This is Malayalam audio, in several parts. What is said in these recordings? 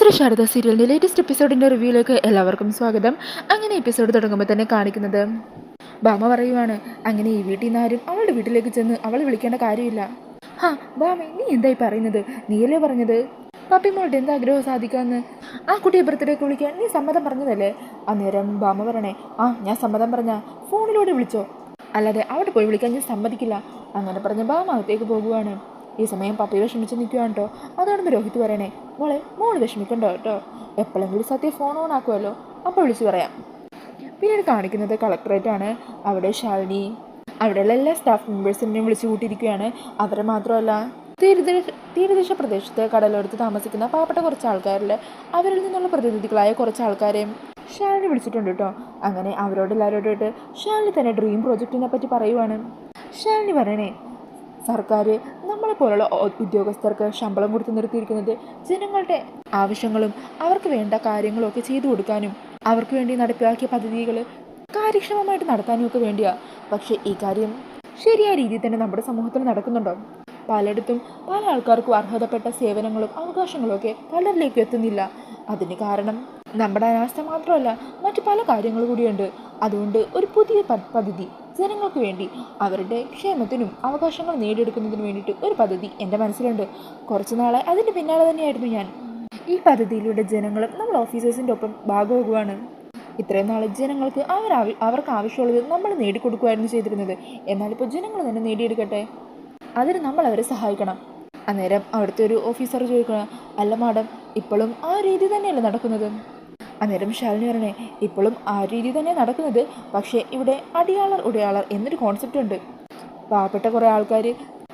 ശ്രീ ശാരദ സീരിയലിൻ്റെ ലേറ്റസ്റ്റ് എപ്പിസോഡിൻ്റെ റിവ്യൂയിലേക്ക് എല്ലാവർക്കും സ്വാഗതം. അങ്ങനെ എപ്പിസോഡ് തുടങ്ങുമ്പോൾ തന്നെ കാണിക്കുന്നത് ബാമ പറയുവാണ്, അങ്ങനെ ഈ വീട്ടിൽ നിന്ന് ആരും അവളുടെ വീട്ടിലേക്ക് ചെന്ന് അവളെ വിളിക്കേണ്ട കാര്യമില്ല. ബാമ, നീ എന്തായി പറയുന്നത്? നീയല്ലേ പറഞ്ഞത് പപ്പിമോളുടെ എന്താ ആഗ്രഹം സാധിക്കാമെന്ന്? ആ കുട്ടിയെ ബർത്ത്ഡേക്ക് വിളിക്കാൻ നീ സമ്മതം പറഞ്ഞതല്ലേ? അന്നേരം ബാമ പറയണേ, ഞാൻ സമ്മതം പറഞ്ഞ ഫോണിലൂടെ വിളിച്ചോ, അല്ലാതെ അവിടെ പോയി വിളിക്കാൻ ഞാൻ സമ്മതിക്കില്ല. അങ്ങനെ പറഞ്ഞ് ബാമ അകത്തേക്ക് പോകുവാണ്. ഈ സമയം പപ്പി വിഷമിച്ച് നിൽക്കുകയാണ് കേട്ടോ. അതാണെന്ന് രോഹിത് പറയണേ, മോള് വിഷമിക്കണ്ടോ കേട്ടോ, എപ്പോഴെങ്കിലും സത്യം ഫോൺ ഓൺ ആക്കുമല്ലോ, അപ്പോൾ വിളിച്ച് പറയാം. പിന്നീട് കാണിക്കുന്നത് കളക്ടറേറ്റാണ്. അവിടെ ശാലിനി അവിടെയുള്ള എല്ലാ സ്റ്റാഫ് മെമ്പേഴ്സിനെയും വിളിച്ചു കൂട്ടിയിരിക്കുകയാണ്. അവരെ മാത്രമല്ല, തീരദേശ പ്രദേശത്ത് കടലോരത്ത് താമസിക്കുന്ന പാവപ്പെട്ട കുറച്ച് ആൾക്കാരിൽ അവരിൽ നിന്നുള്ള പ്രതിനിധികളായ കുറച്ച് ആൾക്കാരെയും ശാലിനി വിളിച്ചിട്ടുണ്ട് കേട്ടോ. അങ്ങനെ എല്ലാവരോടായിട്ട് ശാലിനി തന്നെ ഡ്രീം പ്രോജക്റ്റിനെ പറ്റി പറയുവാണ്. ശാലിനി പറയണേ, സർക്കാർ നമ്മളെപ്പോലുള്ള ഉദ്യോഗസ്ഥർക്ക് ശമ്പളം കൊടുത്ത് നിർത്തിയിരിക്കുന്നത് ജനങ്ങളുടെ ആവശ്യങ്ങളും അവർക്ക് വേണ്ട കാര്യങ്ങളും ഒക്കെ ചെയ്തു കൊടുക്കാനും അവർക്ക് വേണ്ടി നടപ്പിലാക്കിയ പദ്ധതികൾ കാര്യക്ഷമമായിട്ട് നടത്താനും ഒക്കെ വേണ്ടിയാ. പക്ഷേ ഈ കാര്യം ശരിയായ രീതിയിൽ തന്നെ നമ്മുടെ സമൂഹത്തിൽ നടക്കുന്നുണ്ടോ? പലയിടത്തും പല ആൾക്കാർക്കും അർഹതപ്പെട്ട സേവനങ്ങളും അവകാശങ്ങളും ഒക്കെ പലരിലേക്കും എത്തുന്നില്ല. അതിന് കാരണം നമ്മുടെ അനാസ്ഥ മാത്രമല്ല, മറ്റു പല കാര്യങ്ങൾ കൂടിയുണ്ട്. അതുകൊണ്ട് ഒരു പുതിയ പദ്ധതി ജനങ്ങൾക്ക് വേണ്ടി അവരുടെ ക്ഷേമത്തിനും അവകാശങ്ങൾ നേടിയെടുക്കുന്നതിന് വേണ്ടിയിട്ട് ഒരു പദ്ധതി എൻ്റെ മനസ്സിലുണ്ട്. കുറച്ച് നാളെ അതിൻ്റെ പിന്നാലെ തന്നെയായിരുന്നു ഞാൻ. ഈ പദ്ധതിയിലൂടെ ജനങ്ങളും നമ്മൾ ഓഫീസേഴ്സിൻ്റെ ഒപ്പം ഭാഗമാകുവാണ്. ഇത്രയും നാളെ ജനങ്ങൾക്ക് അവർക്ക് ആവശ്യമുള്ളത് നമ്മൾ നേടിക്കൊടുക്കുമായിരുന്നു ചെയ്തിരുന്നത്. എന്നാലിപ്പോൾ ജനങ്ങൾ തന്നെ നേടിയെടുക്കട്ടെ, അതിന് നമ്മൾ അവരെ സഹായിക്കണം. അന്നേരം അവിടുത്തെ ഒരു ഓഫീസർ ചോദിക്കണം, അല്ല മാഡം, ഇപ്പോഴും ആ രീതി തന്നെയല്ലേ നടക്കുന്നത്? അന്നേരം ശാലിനി പറയണേ, ഇപ്പോഴും ആ രീതി തന്നെ നടക്കുന്നത്. പക്ഷേ ഇവിടെ അടിയാളർ ഉടയാളർ എന്നൊരു കോൺസെപ്റ്റ് ഉണ്ട്. പാവപ്പെട്ട കുറേ ആൾക്കാർ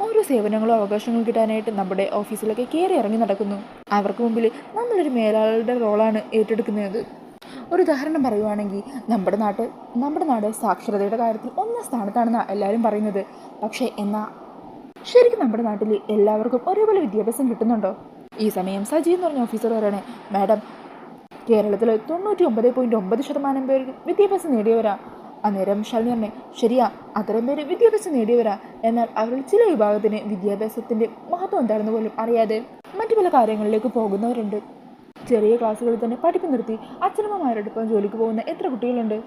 ഓരോ സേവനങ്ങളും അവകാശങ്ങളും കിട്ടാനായിട്ട് നമ്മുടെ ഓഫീസിലൊക്കെ കയറി ഇറങ്ങി നടക്കുന്നു. അവർക്ക് മുമ്പിൽ നമ്മളൊരു മേലാളുടെ റോളാണ് ഏറ്റെടുക്കുന്നത്. ഒരു ഉദാഹരണം പറയുവാണെങ്കിൽ, നമ്മുടെ നാട് സാക്ഷരതയുടെ കാര്യത്തിൽ ഒന്നാം സ്ഥാനത്താണെന്നാണ് എല്ലാവരും പറയുന്നത്. പക്ഷേ എന്നാൽ ശരിക്കും നമ്മുടെ നാട്ടിൽ എല്ലാവർക്കും ഒരേപോലെ വിദ്യാഭ്യാസം കിട്ടുന്നുണ്ടോ? ഈ സമയം സജി എന്ന് പറഞ്ഞ ഓഫീസർ പറയണേ, മാഡം, കേരളത്തിൽ 99.9% പേര് വിദ്യാഭ്യാസം നേടിയവരാ. അന്നേരം ശാലിനി പറഞ്ഞേ, ശരിയാ, അത്രയും പേര് വിദ്യാഭ്യാസം നേടിയവരാ. എന്നാൽ അവരിൽ ചില വിഭാഗത്തിന് വിദ്യാഭ്യാസത്തിൻ്റെ മഹത്വം എന്താണെന്ന് പോലും അറിയാതെ മറ്റു പല കാര്യങ്ങളിലേക്ക് പോകുന്നവരുണ്ട്. ചെറിയ ക്ലാസ്സുകളിൽ തന്നെ പഠിപ്പ് നിർത്തി അച്ഛനമ്മമാരോടൊപ്പം ജോലിക്ക് പോകുന്ന എത്ര കുട്ടികളുണ്ട്?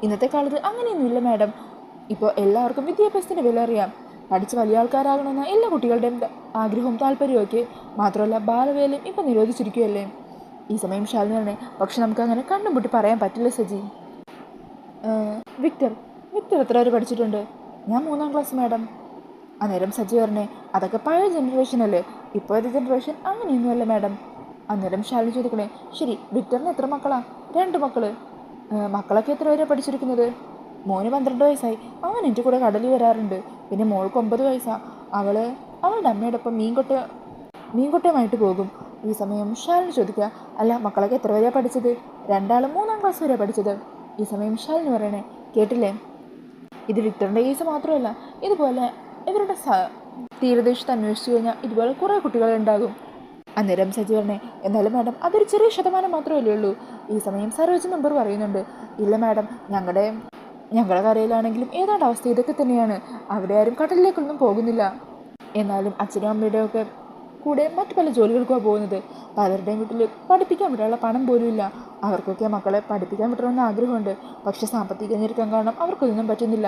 ഇന്നത്തെ കാലത്ത് അങ്ങനെയൊന്നുമില്ല മാഡം. ഇപ്പോൾ എല്ലാവർക്കും വിദ്യാഭ്യാസത്തിൻ്റെ വില അറിയാം. പഠിച്ച് വലിയ ആൾക്കാരാകണമെന്ന എല്ലാ കുട്ടികളുടെയും ആഗ്രഹവും താല്പര്യമൊക്കെ. മാത്രമല്ല, ബാലവേലയും ഇപ്പം നിരോധിച്ചിരിക്കുകയല്ലേ. ഈ സമയം ശാലിനി പറഞ്ഞേ, പക്ഷെ നമുക്കങ്ങനെ കണ്ണും പൊട്ടി പറയാൻ പറ്റില്ല സജി. വിക്ടർ എത്ര വരെ പഠിച്ചിട്ടുണ്ട്? ഞാൻ 3ാം ക്ലാസ് മാഡം. അന്നേരം സജി പറഞ്ഞേ, അതൊക്കെ പഴയ ജനറേഷൻ അല്ലേ, ഇപ്പോഴത്തെ ജനറേഷൻ അങ്ങനെയൊന്നുമല്ല മാഡം. അന്നേരം ശാലിനി ചോദിക്കണേ, ശരി, വിക്ടറിന് എത്ര മക്കളാ? 2 മക്കള്. മക്കളൊക്കെ എത്ര വരെ പഠിച്ചിരിക്കുന്നത്? മോന് 12 വയസ്സായി, അവൻ എൻ്റെ കൂടെ കടലിൽ വരാറുണ്ട്. പിന്നെ മോൾക്ക് 9 വയസ്സാണ്. അവളുടെ അമ്മയോടൊപ്പം മീൻകൊട്ടയുമായിട്ട് പോകും. ഈ സമയം ശാലിനി ചോദിക്കുക, അല്ല, മക്കളൊക്കെ എത്ര വരെയാണ് പഠിച്ചത്? 2ആളും 3ാം ക്ലാസ് വരെയാണ് പഠിച്ചത്. ഈ സമയം ശാലിനി പറയണേ, കേട്ടില്ലേ, ഇത് വിക്ടറിൻ്റെ കേസ് മാത്രമല്ല, ഇതുപോലെ ഇവരുടെ തീരദേശത്ത് അന്വേഷിച്ചു കഴിഞ്ഞാൽ ഇതുപോലെ കുറേ കുട്ടികളുണ്ടാകും. അന്നേരം സജി പറഞ്ഞേ, എന്നാലും മാഡം, അതൊരു ചെറിയ ശതമാനം മാത്രമല്ലേ ഉള്ളൂ. ഈ സമയം സരോജ് മെമ്പർ പറയുന്നുണ്ട്, ഇല്ല മാഡം, ഞങ്ങളുടെ കരയിലാണെങ്കിലും ഏതാണ്ട് അവസ്ഥ ഇതൊക്കെ തന്നെയാണ്. അവിടെ ആരും കടലിലേക്കൊന്നും പോകുന്നില്ല. എന്നാലും അച്ഛനും അമ്മയുടെയൊക്കെ കൂടെ മറ്റു പല ജോലികൾക്കാണ് പോകുന്നത്. പലരുടെയും വീട്ടിൽ പഠിപ്പിക്കാൻ വിടാനുള്ള പണം പോലും ഇല്ല. അവർക്കൊക്കെ മക്കളെ പഠിപ്പിക്കാൻ വിടണമെന്ന് ആഗ്രഹമുണ്ട്. പക്ഷെ സാമ്പത്തിക ഞെരുക്കം കാരണം അവർക്കൊന്നും പറ്റുന്നില്ല.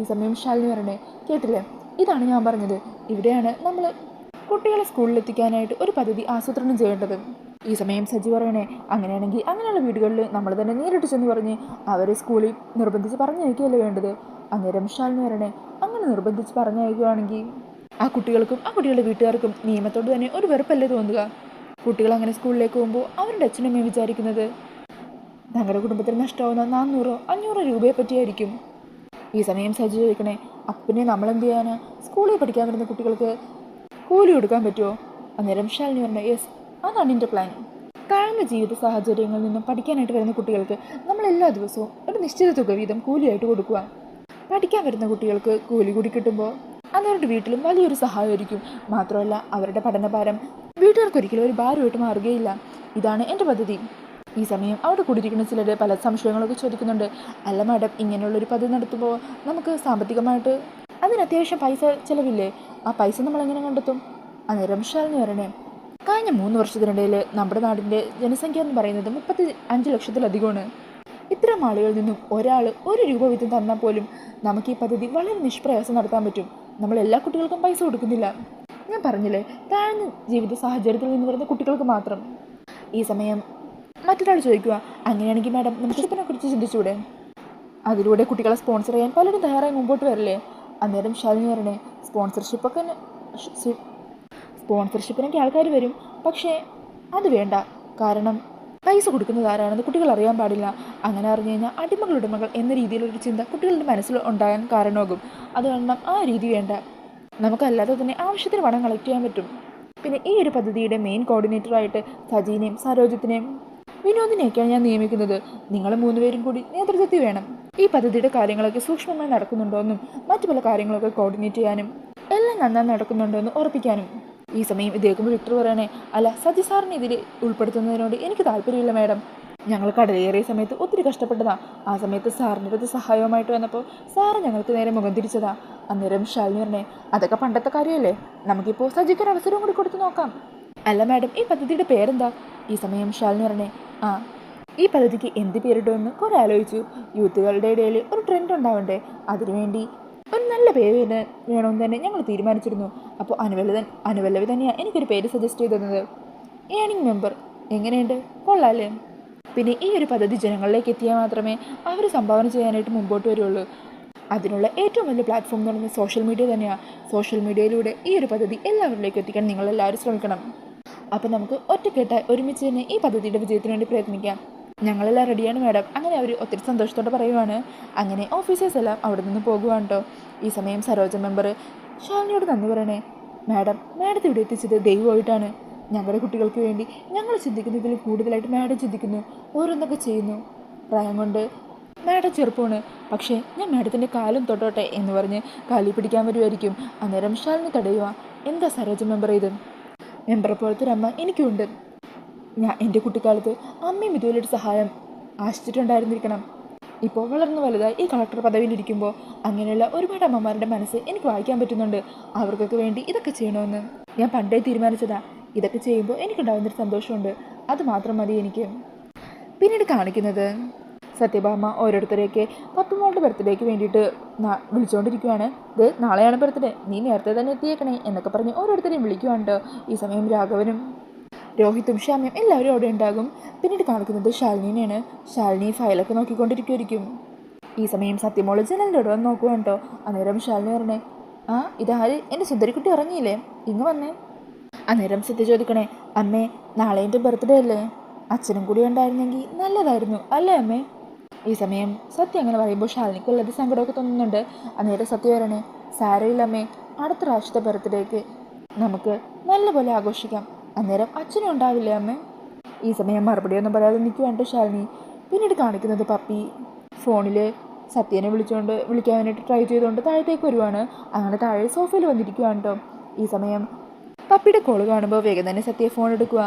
ഈ സമയം ശാലിനി പറയണേ, കേട്ടില്ലേ, ഇതാണ് ഞാൻ പറഞ്ഞത്. ഇവിടെയാണ് നമ്മൾ കുട്ടികളെ സ്കൂളിലെത്തിക്കാനായിട്ട് ഒരു പദ്ധതി ആസൂത്രണം ചെയ്യേണ്ടത്. ഈ സമയം സജി പറയണേ, അങ്ങനെയാണെങ്കിൽ അങ്ങനെയുള്ള വീടുകളിൽ നമ്മൾ തന്നെ നേരിട്ട് ചെന്ന് പറഞ്ഞ് അവരെ സ്കൂളിൽ നിർബന്ധിച്ച് പറഞ്ഞയക്കുകയല്ലേ വേണ്ടത്? അന്നേരം ശാലിനി പറയണേ, അങ്ങനെ നിർബന്ധിച്ച് പറഞ്ഞയക്കുകയാണെങ്കിൽ ആ കുട്ടികൾക്കും ആ കുട്ടികളുടെ വീട്ടുകാർക്കും നിയമത്തോട് തന്നെ ഒരു വെറുപ്പല്ലേ തോന്നുക? കുട്ടികൾ അങ്ങനെ സ്കൂളിലേക്ക് പോകുമ്പോൾ അവരുടെ അച്ഛനമ്മയും വിചാരിക്കുന്നത് ഞങ്ങളുടെ കുടുംബത്തിൽ നഷ്ടമാവുന്ന 400-500 രൂപയെ പറ്റിയായിരിക്കും. ഈ സമയം സജി ചോദിക്കണേ, അപ്പനെ നമ്മളെന്ത് ചെയ്യാനാ? സ്കൂളിൽ പഠിക്കാൻ വരുന്ന കുട്ടികൾക്ക് കൂലി കൊടുക്കാൻ പറ്റുമോ? അന്നേരം ശാലിനി പറഞ്ഞ, യെസ്, അതാണ് എൻ്റെ പ്ലാൻ. താഴ്ന്ന ജീവിത സാഹചര്യങ്ങളിൽ നിന്നും പഠിക്കാനായിട്ട് വരുന്ന കുട്ടികൾക്ക് നമ്മൾ എല്ലാ ദിവസവും ഒരു നിശ്ചിത തുക വീതം കൂലിയായിട്ട് കൊടുക്കുക. പഠിക്കാൻ വരുന്ന കുട്ടികൾക്ക് കൂലി കൂടി കിട്ടുമ്പോൾ അതവരുടെ വീട്ടിലും വലിയൊരു സഹായമായിരിക്കും. മാത്രമല്ല, അവരുടെ പഠനഭാരം വീട്ടുകാർക്കൊരിക്കലും ഒരു ഭാരമായിട്ട് മാറുകയില്ല. ഇതാണ് എൻ്റെ പദ്ധതി. ഈ സമയം അവിടെ കൂടിയിരിക്കുന്ന ചിലർ പല സംശയങ്ങളൊക്കെ ചോദിക്കുന്നുണ്ട്. അല്ല മാഡം, ഇങ്ങനെയുള്ളൊരു പദ്ധതി നടത്തുമ്പോൾ നമുക്ക് സാമ്പത്തികമായിട്ട് അതിന് അത്യാവശ്യം പൈസ ചിലവില്ലേ? ആ പൈസ നമ്മളെങ്ങനെ കണ്ടെത്തും? അന്നേരം ശാലിനി വരണേ, കഴിഞ്ഞ 3 വർഷത്തിനിടയിൽ നമ്മുടെ നാടിൻ്റെ ജനസംഖ്യ എന്ന് പറയുന്നത് 35 ലക്ഷത്തിലധികമാണ്. ഇത്തരം ആളുകളിൽ നിന്നും ഒരാൾ 1 രൂപ വീതം തന്നാൽ പോലും നമുക്ക് ഈ പദ്ധതി വളരെ നിഷ്പ്രയാസം നടത്താൻ പറ്റും. നമ്മൾ എല്ലാ കുട്ടികൾക്കും പൈസ കൊടുക്കുന്നില്ല. ഞാൻ പറഞ്ഞില്ലേ, താഴ്ന്ന ജീവിത സാഹചര്യത്തിൽ നിന്ന് വരുന്ന കുട്ടികൾക്ക് മാത്രം. ഈ സമയം മറ്റൊരാൾ ചോദിക്കുക, അങ്ങനെയാണെങ്കിൽ മാഡം നമുക്ക് കുറിച്ച് ചിന്തിച്ചൂടെ? അതിലൂടെ കുട്ടികളെ സ്പോൺസർ ചെയ്യാൻ പലരും തയ്യാറായി മുമ്പോട്ട് വരില്ലേ? അന്നേരം ശാലിനി പറയണേ, സ്പോൺസർഷിപ്പിനൊക്കെ ആൾക്കാർ വരും, പക്ഷേ അത് വേണ്ട. കാരണം പൈസ കൊടുക്കുന്നത് ആരാണെന്ന് കുട്ടികൾ അറിയാൻ പാടില്ല. അങ്ങനെ അറിഞ്ഞു കഴിഞ്ഞാൽ അടിമകളുടമകൾ എന്ന രീതിയിലൊരു ചിന്ത കുട്ടികളുടെ മനസ്സിൽ ഉണ്ടാകാൻ കാരണമാകും. അതുകൊണ്ട് ആ രീതി വേണ്ട. നമുക്കല്ലാതെ തന്നെ ആവശ്യത്തിന് പണം കളക്ട് ചെയ്യാൻ പറ്റും. പിന്നെ ഈ ഒരു പദ്ധതിയുടെ മെയിൻ കോർഡിനേറ്ററായിട്ട് സജീനെയും സരോജത്തിനെയും വിനോദിനെയൊക്കെയാണ് ഞാൻ നിയമിക്കുന്നത്. നിങ്ങൾ 3 പേരും കൂടി നേതൃത്വത്തിൽ വേണം. ഈ പദ്ധതിയുടെ കാര്യങ്ങളൊക്കെ സൂക്ഷ്മമായി നടക്കുന്നുണ്ടോ എന്നും മറ്റു പല കാര്യങ്ങളൊക്കെ കോർഡിനേറ്റ് ചെയ്യാനും എല്ലാം നന്നായി നടക്കുന്നുണ്ടോ എന്ന് ഉറപ്പിക്കാനും. ഈ സമയം ഇതേക്കുമ്പോൾ വിക്ടർ പറയണേ, അല്ല സജി സാറിനെ ഇതിൽ ഉൾപ്പെടുത്തുന്നതിനോട് എനിക്ക് താല്പര്യമില്ല മാഡം. ഞങ്ങൾ കടലേറിയ സമയത്ത് ഒത്തിരി കഷ്ടപ്പെട്ടതാ. ആ സമയത്ത് സാറിൻ്റെ അടുത്ത് സഹായവുമായിട്ട് വന്നപ്പോൾ സാറ് ഞങ്ങൾക്ക് നേരെ മുഖം തിരിച്ചതാ. അന്നേരം ശാലിനി പറഞ്ഞേ, അതൊക്കെ പണ്ടത്തെ കാര്യമല്ലേ, നമുക്കിപ്പോൾ സജിക്കൊരു അവസരവും കൂടി കൊടുത്തു നോക്കാം. അല്ല മാഡം, ഈ പദ്ധതിയുടെ പേരെന്താ? ഈ സമയം ശാലിനി പറഞ്ഞേ, ഈ പദ്ധതിക്ക് എന്ത് പേരിടുമെന്ന് കുറേ ആലോചിച്ചു. യൂത്തുകളുടെ ഇടയിൽ ഒരു ട്രെൻഡ് ഉണ്ടാവണ്ടേ, അതിനുവേണ്ടി ഒരു നല്ല പേര് വേണമെന്ന് തന്നെ ഞങ്ങൾ തീരുമാനിച്ചിരുന്നു. അപ്പോൾ അനുവല്ലവി തന്നെയാണ് എനിക്കൊരു പേര് സജസ്റ്റ് ചെയ്തിരുന്നത്. Earning member. എങ്ങനെയുണ്ട്? കൊള്ളാല്ലേ? പിന്നെ ഈ ഒരു പദ്ധതി ജനങ്ങളിലേക്ക് എത്തിയാൽ മാത്രമേ അവർ സംഭാവന ചെയ്യാനായിട്ട് മുമ്പോട്ട് വരുള്ളൂ. അതിനുള്ള ഏറ്റവും വലിയ പ്ലാറ്റ്ഫോം എന്ന് പറയുന്നത് സോഷ്യൽ മീഡിയ തന്നെയാണ്. സോഷ്യൽ മീഡിയയിലൂടെ ഈ ഒരു പദ്ധതി എല്ലാവരിലേക്കും എത്തിക്കാൻ നിങ്ങളെല്ലാവരും ശ്രമിക്കണം. അപ്പോൾ നമുക്ക് ഒറ്റക്കെട്ടായി ഒരുമിച്ച് തന്നെ ഈ പദ്ധതിയുടെ വിജയത്തിന് വേണ്ടി പ്രയത്നിക്കാം. ഞങ്ങളെല്ലാം റെഡിയാണ് മാഡം. അങ്ങനെ അവർ ഒത്തിരി സന്തോഷത്തോടെ പറയുവാണ്. അങ്ങനെ ഓഫീസേഴ്സ് എല്ലാം അവിടെ നിന്ന് പോകുവാണ് കേട്ടോ. ഈ സമയം സരോജ മെമ്പർ ശാലിനിയോട് നന്ദി പറയണേ, മാഡത്തെ ഇവിടെ എത്തിച്ചത് ദൈവമായിട്ടാണ്. ഞങ്ങളുടെ കുട്ടികൾക്ക് വേണ്ടി ഞങ്ങൾ ചിന്തിക്കുന്നതിൽ കൂടുതലായിട്ട് മാഡം ചിന്തിക്കുന്നു, ഓരോന്നൊക്കെ ചെയ്യുന്നു. പ്രായം കൊണ്ട് മാഡം ചെറുപ്പമാണ്, പക്ഷേ ഞാൻ മാഡത്തിൻ്റെ കാലും തൊട്ടോട്ടെ എന്ന് പറഞ്ഞ് കാലി പിടിക്കാൻ വരുമായിരിക്കും. അന്നേരം ശാലിനി തടയുക. എന്താ സരോജ മെമ്പർ ഇത്? മെമ്പറെ പോലത്തെ ഒരു അമ്മ എനിക്കുണ്ട്. എൻ്റെ കുട്ടിക്കാലത്ത് അമ്മയും ഇതുപോലൊരു സഹായം ആശിച്ചിട്ടുണ്ടായിരുന്നിരിക്കണം. ഇപ്പോൾ വളർന്നു വലുതായി ഈ കളക്ടർ പദവിയിലിരിക്കുമ്പോൾ അങ്ങനെയുള്ള ഒരുപാട് അമ്മമാരുടെ മനസ്സ് എനിക്ക് വായിക്കാൻ പറ്റുന്നുണ്ട്. അവർക്കൊക്കെ വേണ്ടി ഇതൊക്കെ ചെയ്യണമെന്ന് ഞാൻ പണ്ടേ തീരുമാനിച്ചതാ. ഇതൊക്കെ ചെയ്യുമ്പോൾ എനിക്കുണ്ടാകുന്നൊരു സന്തോഷമുണ്ട്. അത് മാത്രം മതി എനിക്ക്. പിന്നീട് കാണിക്കുന്നത് സത്യഭാമ ഓരോരുത്തരെയൊക്കെ പപ്പുമോളുടെ ബർത്ത്ഡേക്ക് വേണ്ടിയിട്ട് വിളിച്ചുകൊണ്ടിരിക്കുകയാണ്. ഇത് നാളെയാണ് ബർത്ത്ഡേ, നീ നേരത്തെ തന്നെ എത്തിയേക്കണേ എന്നൊക്കെ പറഞ്ഞ് ഓരോരുത്തരെയും വിളിക്കുവാണ്. ഈ സമയം രാഘവനും രോഹിത്തും ശ്യാമയും എല്ലാവരും അവിടെ ഉണ്ടാകും. പിന്നീട് കാണിക്കുന്നത് ശാലിനിയാണ്. ശാലിനി ഫയലൊക്കെ നോക്കിക്കൊണ്ടിരിക്കുമായിരിക്കും. ഈ സമയം സത്യമോള് ജനലിൻ്റെ അവിടെ വന്ന് നോക്കുവാണ് കേട്ടോ. അന്നേരം ശാലിനി പറഞ്ഞേ, ഇതാര്? എൻ്റെ സുന്ദരിക്കുട്ടി ഇറങ്ങിയില്ലേ? ഇങ്ങ് വന്നേ. അന്നേരം സത്യ ചോദിക്കണേ, അമ്മേ നാളെ എൻ്റെ ബർത്ത്ഡേ അല്ലേ, അച്ഛനും കൂടി ഉണ്ടായിരുന്നെങ്കിൽ നല്ലതായിരുന്നു അല്ലേ അമ്മേ? ഈ സമയം സത്യ അങ്ങനെ പറയുമ്പോൾ ശാലിനിക്ക് ഉള്ളത് സങ്കടമൊക്കെ തോന്നുന്നുണ്ട്. അന്നേരം സത്യ പറയണേ, സാരമില്ല അമ്മേ, അടുത്ത പ്രാവശ്യത്തെ ബർത്ത്ഡേക്ക് നമുക്ക് നല്ലപോലെ ആഘോഷിക്കാം. അന്നേരം അച്ഛനും ഉണ്ടാവില്ലേ അമ്മേ? ഈ സമയം മറുപടിയൊന്നും പറയാതെ നിൽക്കുവാണ്ട് ശാലിനി. പിന്നീട് കാണിക്കുന്നത് പപ്പി ഫോണിൽ സത്യനെ വിളിക്കാൻ വേണ്ടിയിട്ട് ട്രൈ ചെയ്തുകൊണ്ട് താഴത്തേക്ക് വരുവാണ്. അങ്ങനെ താഴെ സോഫയിൽ വന്നിരിക്കുവാണ് കേട്ടോ. ഈ സമയം പപ്പിയുടെ കോൾ കാണുമ്പോൾ വേഗം തന്നെ സത്യ ഫോൺ എടുക്കുക.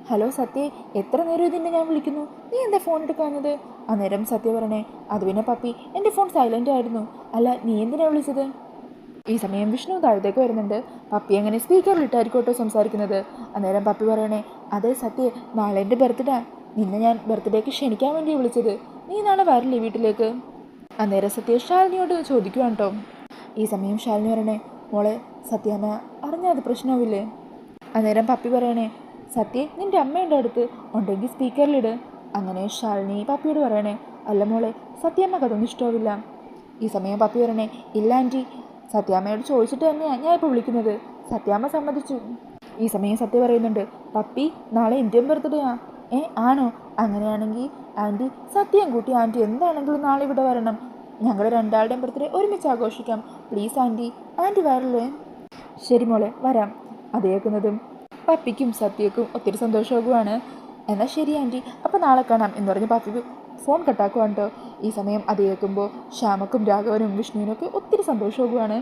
ഹലോ സത്യ, എത്ര നേരം ഇതിൻ്റെ ഞാൻ വിളിക്കുന്നു, നീ എന്താ ഫോൺ എടുക്കാഞ്ഞത്? അന്നേരം സത്യ പറഞ്ഞേ, അത് പിന്നെ പപ്പി, എൻ്റെ ഫോൺ സൈലൻ്റ് ആയിരുന്നു. അല്ല നീ എന്തിനാണ് വിളിച്ചത്? ഈ സമയം വിഷ്ണു താഴത്തേക്ക് വരുന്നുണ്ട്. പപ്പി അങ്ങനെ സ്പീക്കറിലിട്ടായിരിക്കോട്ടോ സംസാരിക്കുന്നത്. അന്നേരം പപ്പി പറയണേ, അതെ സത്യ, നാളെ എൻ്റെ ബർത്ത്ഡേ, നിന്നെ ഞാൻ ബർത്ത്ഡേക്ക് ക്ഷണിക്കാൻ വേണ്ടി വിളിച്ചത്. നീ നാളെ വരില്ലേ വീട്ടിലേക്ക്? അന്നേരം സത്യ ശാലിനിയോട് ചോദിക്കുവാണ് കേട്ടോ. ഈ സമയം ശാലിനി പറയണേ, മോളെ സത്യാമ്മ അറിഞ്ഞാൽ അത് പ്രശ്നമാവില്ലേ? അന്നേരം പപ്പി പറയണേ, സത്യ നിൻ്റെ അമ്മയുടെ അടുത്ത് ഉണ്ടെങ്കിൽ സ്പീക്കറിലിട്. അങ്ങനെ ശാലിനി പപ്പിയോട് പറയണേ, അല്ല മോളെ സത്യാമ്മക്ക് അതൊന്നും ഇഷ്ടമാവില്ല. ഈ സമയം പപ്പി പറയണേ, ഇല്ല ആൻറ്റി, സത്യാമ്മയോട് ചോദിച്ചിട്ട് തന്നെയാണ് ഞാൻ ഇപ്പോൾ വിളിക്കുന്നത്. സത്യാമ്മ സമ്മതിച്ചു. ഈ സമയം സത്യ പറയുന്നുണ്ട്, പപ്പി നാളെ ഇന്ത്യൻ ബർത്ത്ഡേയാ. ആണോ? അങ്ങനെയാണെങ്കിൽ ആൻറ്റി സത്യം കൂട്ടി ആൻറ്റി എന്താണെങ്കിലും നാളെ ഇവിടെ വരണം. ഞങ്ങളുടെ രണ്ടാളുടെയും ബർത്ത്ഡേ ഒരുമിച്ച് ആഘോഷിക്കാം. പ്ലീസ് ആൻറ്റി വരല്ലേ? ശരി മോളെ, വരാം. അത് കേൾക്കുന്നതും പപ്പിക്കും സത്യക്കും ഒത്തിരി സന്തോഷമാകുവാണ്. എന്നാൽ ശരി ആൻറ്റി, അപ്പോൾ നാളെ കാണാം എന്ന് പറഞ്ഞ് പപ്പി ഫോൺ കട്ടാക്കുവാണ് കേട്ടോ. ഈ സമയം അത് കേൾക്കുമ്പോൾ ശ്യാമക്കും രാഘവനും വിഷ്ണുവിനൊക്കെ ഒത്തിരി സന്തോഷമാകുവാണ്.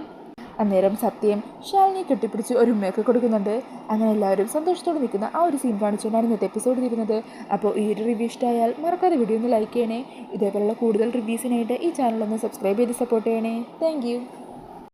അന്നേരം സത്യം ശാലിനിയെ കെട്ടിപ്പിടിച്ച് ഒരു ഉമ്മയൊക്കെ കൊടുക്കുന്നുണ്ട്. അങ്ങനെ എല്ലാവരും സന്തോഷത്തോടെ നിൽക്കുന്ന ആ ഒരു സീൻ കാണിച്ചുകൊണ്ടാണ് ഇന്നത്തെ എപ്പിസോഡ് തീരുന്നത്. അപ്പോൾ ഈ ഒരു റിവ്യൂ ഇഷ്ടമായാൽ മറക്കാതെ വീഡിയോ ഒന്ന് ലൈക്ക് ചെയ്യണേ. ഇതേപോലുള്ള കൂടുതൽ റിവ്യൂസിനായിട്ട് ഈ ചാനലൊന്ന് സബ്സ്ക്രൈബ് ചെയ്ത് സപ്പോർട്ട് ചെയ്യണേ. താങ്ക്